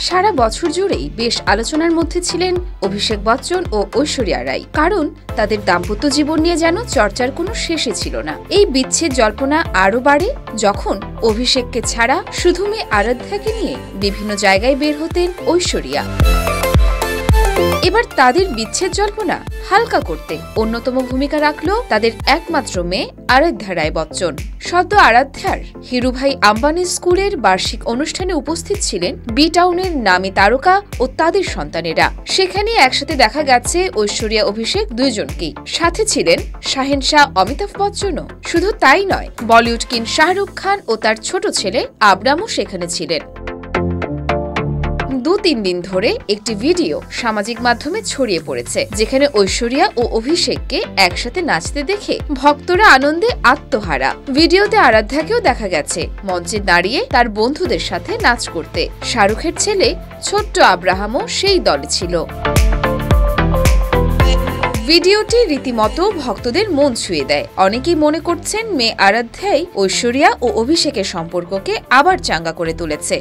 সারা বছর জুড়েই বেশ আলোচনার মধ্যে ছিলেন অভিষেক বচ্চন ও ঐশ্বরিয়া রাই, কারণ তাদের দাম্পত্য জীবন নিয়ে যেন চর্চার কোনো শেষে ছিল না। এই বিচ্ছেদ জল্পনা আরও বাড়ে যখন অভিষেককে ছাড়া শুধু মেয়ে আরাধ্যাকে নিয়ে বিভিন্ন জায়গায় বের হতেন ঐশ্বরিয়া। এবার তাদের বিচ্ছেদ জল্পনা হালকা করতে অন্যতম ভূমিকা রাখল তাদের একমাত্র মেয়ে আরাধ্যা রায় বচ্চন। সদ্য আরাধ্যার হিরুভাই আম্বানি স্কুলের বার্ষিক অনুষ্ঠানে উপস্থিত ছিলেন বি টাউনের নামী তারকা ও তাদের সন্তানেরা। সেখানে একসাথে দেখা গেছে ঐশ্বরিয়া অভিষেক দুইজনকেই, সাথে ছিলেন শাহেনশাহ অমিতাভ বচ্চনও। শুধু তাই নয়, বলিউড কিং শাহরুখ খান ও তার ছোট ছেলে আবরামও সেখানে ছিলেন। 2-3 দিন ধরে একটি ভিডিও সামাজিক মাধ্যমে ছড়িয়ে পড়েছে, যেখানে ঐশ্বরিয়া ও অভিষেককে একসাথে নাচতে দেখে ভক্তরা আনন্দে আত্মহারা। ভিডিওতে আরাধ্যাকেও দেখা গেছে মঞ্চে দাঁড়িয়ে তার বন্ধুদের সাথে নাচ করতে। শাহরুখের ছেলে ছোট্ট আব্রাহামও সেই দলে ছিল। ভিডিওটি রীতিমতো ভক্তদের মন ছুঁয়ে দেয়। অনেকেই মনে করছেন মেয়ে আরাধ্যাই ঐশ্বরিয়া ও অভিষেকের সম্পর্ককে আবার চাঙ্গা করে তুলেছে।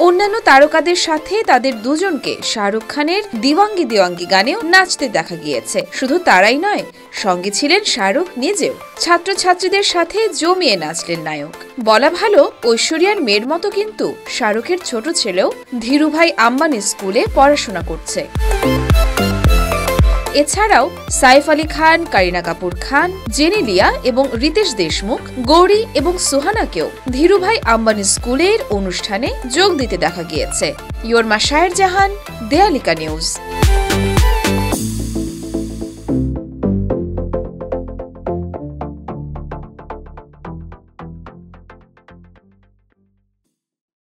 অন্যান্য তারকাদের সাথে তাদের দুজনকে শাহরুখ খানের দিওয়াঙ্গি দিওয়াঙ্গি গানেও নাচতে দেখা গিয়েছে। শুধু তারাই নয়, সঙ্গে ছিলেন শাহরুখ নিজেও। ছাত্রছাত্রীদের সাথে জমিয়ে নাচলেন নায়ক। বলা ভালো, ঐশ্বরিয়ার মেয়ের মতো কিন্তু শাহরুখের ছোট ছেলেও ধীরুভাই আম্বানি স্কুলে পড়াশোনা করছে। এছাড়াও সাইফ আলী খান, কারিনা কাপুর খান, জেনেলিয়া এবং রিতেশ দেশমুখ, গৌরী এবং সুহানাকেও ধীরুভাই আম্বানি স্কুলের অনুষ্ঠানে যোগ দিতে দেখা গিয়েছে। ইয়োরমা শায়ের জাহান, দেয়ালিকা নিউজ।